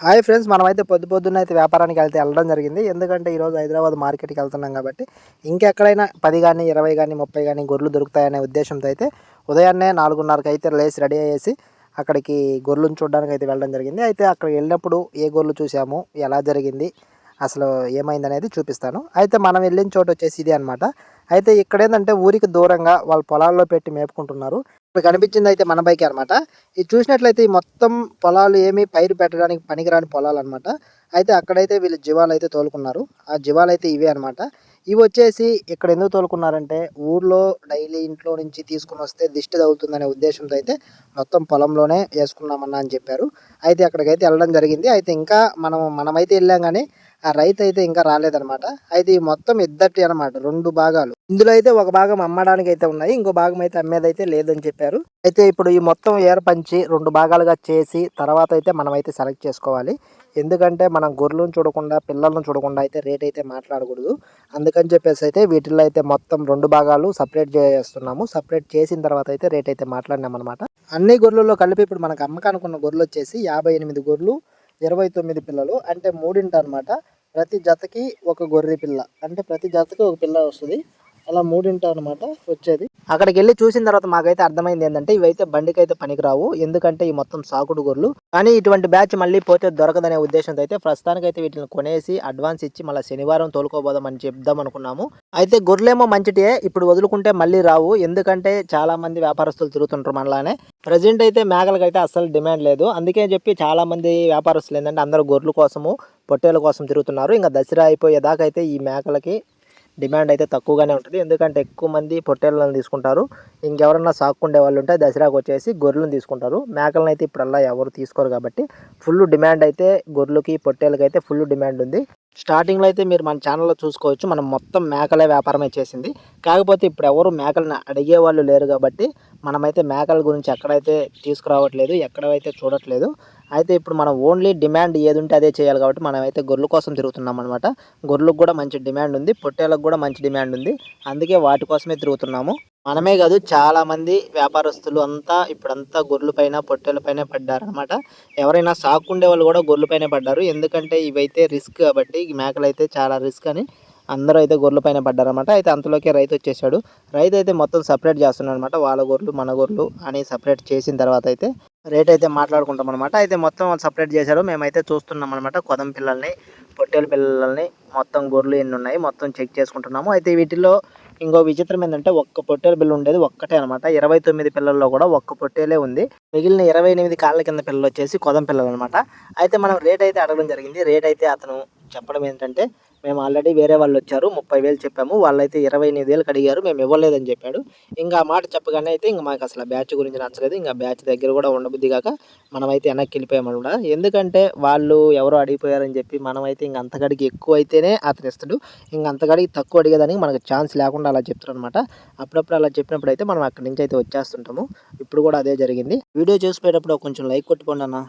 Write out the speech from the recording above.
Hi friends, మనమైతే పొద్దున్నే అయితే వ్యాపారానికి వెళ్ళడం జరిగింది. ఎందుకంటే ఈరోజు హైదరాబాద్ మార్కెట్‌కి వెళ్తున్నాం కాబట్టి, ఇంకెక్కడైనా 10 గాని, 20 గాని, 30 గాని గొర్రెలు దొరుకుతాయనే ఉద్దేశంతో అయితే ఉదయాన్నే 4:30కి అయితే లేసి రెడీ అయ్యేసి అక్కడికి గొర్రెలను చూడడానికి అయితే వెళ్ళడం జరిగింది. అయితే అక్కడికి వెళ్ళినప్పుడు ఏ గొర్రెలు చూసాము, ఎలా జరిగింది, అసలు ఏమైందనేది చూపిస్తాను. అయితే మనం వెళ్ళిన చోటు వచ్చేసి ఇదే అనమాట. అయితే ఇక్కడేందంటే ఊరికి దూరంగా వాళ్ళ పొలాల్లో పెట్టి మేపుకుంటున్నారు. ఇప్పుడు కనిపించిందయితే మన బైకే అనమాట. ఇది చూసినట్లయితే ఈ మొత్తం పొలాలు ఏమి పైరు పెట్టడానికి పనికిరాని పొలాలనమాట. అయితే అక్కడైతే వీళ్ళు జీవాలైతే తోలుకున్నారు. ఆ జీవాలైతే ఇవే అనమాట. ఇవొచ్చేసి ఇక్కడ ఎందుకు తోలుకున్నారంటే ఊర్లో డైలీ ఇంట్లో నుంచి తీసుకొనొస్తే దిష్టి తగులుతుందనే ఉద్దేశంతో అయితే మొత్తం పొలంలోనే యేసుకున్నామన్నా అని చెప్పారు. అయితే అక్కడికైతే వెళ్ళడం జరిగింది. అయితే ఇంకా మనమైతే వెళ్ళాం గానీ ఆ రైతయితే ఇంకా రాలేదనమాట. అయితే ఈ మొత్తం ఇద్దరియి అనమాట 2 భాగాలు. ఇందులో అయితే ఒక భాగం అమ్మడానికైతే ఉన్నాయి. ఇంకో భాగం అయితే అమ్మేదైతే లేదని చెప్పారు. అయితే ఇప్పుడు ఈ మొత్తం ఏరపంచి 2 భాగాలుగా చేసి తర్వాత అయితే మనమైతే సెలెక్ట్ చేసుకోవాలి. ఎందుకంటే మనం గొర్రెలను చూడకుండా, పిల్లలను చూడకుండా అయితే రేట్ అయితే మాట్లాడకూడదు. అందుకని చెప్పేసి అయితే వీటిల్లో అయితే మొత్తం 2 భాగాలు సెపరేట్ చేస్తున్నాము. సెపరేట్ చేసిన తర్వాత అయితే రేట్ అయితే మాట్లాడినామనమాట. అన్ని గొర్రెల్లో కలిపి ఇప్పుడు మనకు అమ్మకానుకున్న గొర్రెలొచ్చేసి 58 గొర్రెలు, 29 పిల్లలు, అంటే మూడింటనమాట. ప్రతి జతకి ఒక గొర్రె పిల్ల, అంటే ప్రతి జతకి ఒక పిల్ల వస్తుంది. అలా మూడింట అనమాట వచ్చేది. అక్కడికి వెళ్ళి చూసిన తర్వాత మాకైతే అర్థమైంది ఏంటంటే ఇవైతే బండికైతే పనికిరావు. ఎందుకంటే ఈ మొత్తం సాకుడు గొర్రెలు. కానీ ఇటువంటి బ్యాచ్ మళ్ళీ పోతే దొరకదనే ఉద్దేశంతో అయితే ప్రస్తుతానికైతే వీటిని కొనేసి అడ్వాన్స్ ఇచ్చి మళ్ళీ శనివారం తోలుకోబోదామని చెప్దాం అనుకున్నాము. అయితే గొర్రెలేమో మంచిటే, ఇప్పుడు వదులుకుంటే మళ్ళీ రావు. ఎందుకంటే చాలా మంది వ్యాపారస్తులు తిరుగుతుంటారు మనలానే. ప్రజెంట్ అయితే మేకలకైతే అస్సలు డిమాండ్ లేదు. అందుకే చెప్పి చాలా మంది వ్యాపారస్తులు ఏంటంటే అందరూ గొర్రెల కోసము, పొట్టేల కోసం తిరుగుతున్నారు. ఇంకా దసరా అయిపోయేదాకా అయితే ఈ మేకలకి డిమాండ్ అయితే తక్కువగానే ఉంటుంది. ఎందుకంటే ఎక్కువ మంది పొట్టేళ్ళని తీసుకుంటారు. ఇంకెవరన్నా సాక్కుండే వాళ్ళు ఉంటే దసరాకు వచ్చేసి గొర్రెలను తీసుకుంటారు. మేకలను అయితే ఇప్పుడల్లా ఎవరు తీసుకోరు కాబట్టి ఫుల్ డిమాండ్ అయితే గొర్రెలకి, పొట్టేళ్ళకి అయితే ఫుల్ డిమాండ్ ఉంది. స్టార్టింగ్లో అయితే మీరు మన ఛానల్లో చూసుకోవచ్చు, మనం మొత్తం మేకలే వ్యాపారమే చేసింది. కాకపోతే ఇప్పుడు ఎవరు మేకలను అడిగే వాళ్ళు లేరు కాబట్టి మనమైతే మేకల గురించి ఎక్కడైతే తీసుకురావట్లేదు, ఎక్కడైతే చూడట్లేదు. అయితే ఇప్పుడు మనం ఓన్లీ డిమాండ్ ఏది ఉంటే అదే చేయాలి కాబట్టి మనమైతే గొర్రెల కోసం తిరుగుతున్నాం అనమాట. గొర్రెలకు కూడా మంచి డిమాండ్ ఉంది, పొట్టేళ్ళకు కూడా మంచి డిమాండ్ ఉంది. అందుకే వాటి కోసమే తిరుగుతున్నాము. మనమే కాదు, చాలామంది వ్యాపారస్తులు అంతా ఇప్పుడంతా గొర్రెల పైన, పొట్టేళ్ళ పైన పడ్డారనమాట. ఎవరైనా సాకుండే వాళ్ళు కూడా గొర్రెల పైన పడ్డారు. ఎందుకంటే ఇవైతే రిస్క్ కాబట్టి, ఈ మేకలు అయితే చాలా రిస్క్ అని అందరూ అయితే గొర్రెల పైన పడ్డారనమాట. అయితే అంతలోకే రైతు వచ్చేసాడు. రైతు అయితే మొత్తం సపరేట్ చేస్తున్నాడు అనమాట. వాళ్ళ గొర్రెలు, మన గొర్రెలు అని సపరేట్ చేసిన తర్వాత అయితే రేట్ అయితే మాట్లాడుకుంటాం అనమాట. అయితే మొత్తం సపరేట్ చేశారు. మేమైతే చూస్తున్నాం అనమాట. కొదం పిల్లల్ని, పొట్టేలు పిల్లల్ని, మొత్తం గొర్రెలు ఎన్ని ఉన్నాయి మొత్తం చెక్ చేసుకుంటున్నాము. అయితే వీటిల్లో ఇంకో విచిత్రం ఏంటంటే ఒక్క పొట్టేలు పిల్ల ఉండేది ఒక్కటే అనమాట. 29 పిల్లల్లో కూడా ఒక్క పొట్టేలే ఉంది. మిగిలిన 28 కాళ్ళ కింద పిల్లలు వచ్చేసి కొదం పిల్లలు అనమాట. అయితే మనం రేట్ అయితే అడగడం జరిగింది. రేట్ అయితే అతను చెప్పడం ఏంటంటే, మేము ఆల్రెడీ వేరే వాళ్ళు వచ్చారు, 30,000 చెప్పాము, వాళ్ళైతే 28,000కి అడిగారు, మేము ఇవ్వలేదని చెప్పాడు. ఇంకా ఆ మాట చెప్పగానే అయితే ఇంక మాకు అసలు బ్యాచ్ గురించి నచ్చలేదు. ఇంకా బ్యాచ్ దగ్గర కూడా ఉండబుద్ధి కాక మనమైతే వెనక్కి వెళ్ళిపోయామన్నమాట. ఎందుకంటే వాళ్ళు ఎవరో అడిగిపోయారని చెప్పి మనమైతే ఇంక అంతకాడికి ఎక్కువ అయితేనే అతను ఇస్తాడు. ఇంక అంతకాడికి తక్కువ అడిగేదానికి మనకు ఛాన్స్ లేకుండా అలా చెప్తారు అనమాట. అప్పుడప్పుడు అలా చెప్పినప్పుడు అయితే మనం అక్కడి నుంచి అయితే వచ్చేస్తుంటాము. ఇప్పుడు కూడా అదే జరిగింది. వీడియో చూసిపోయేటప్పుడు కొంచెం లైక్ కొట్టుకోండి అన్న.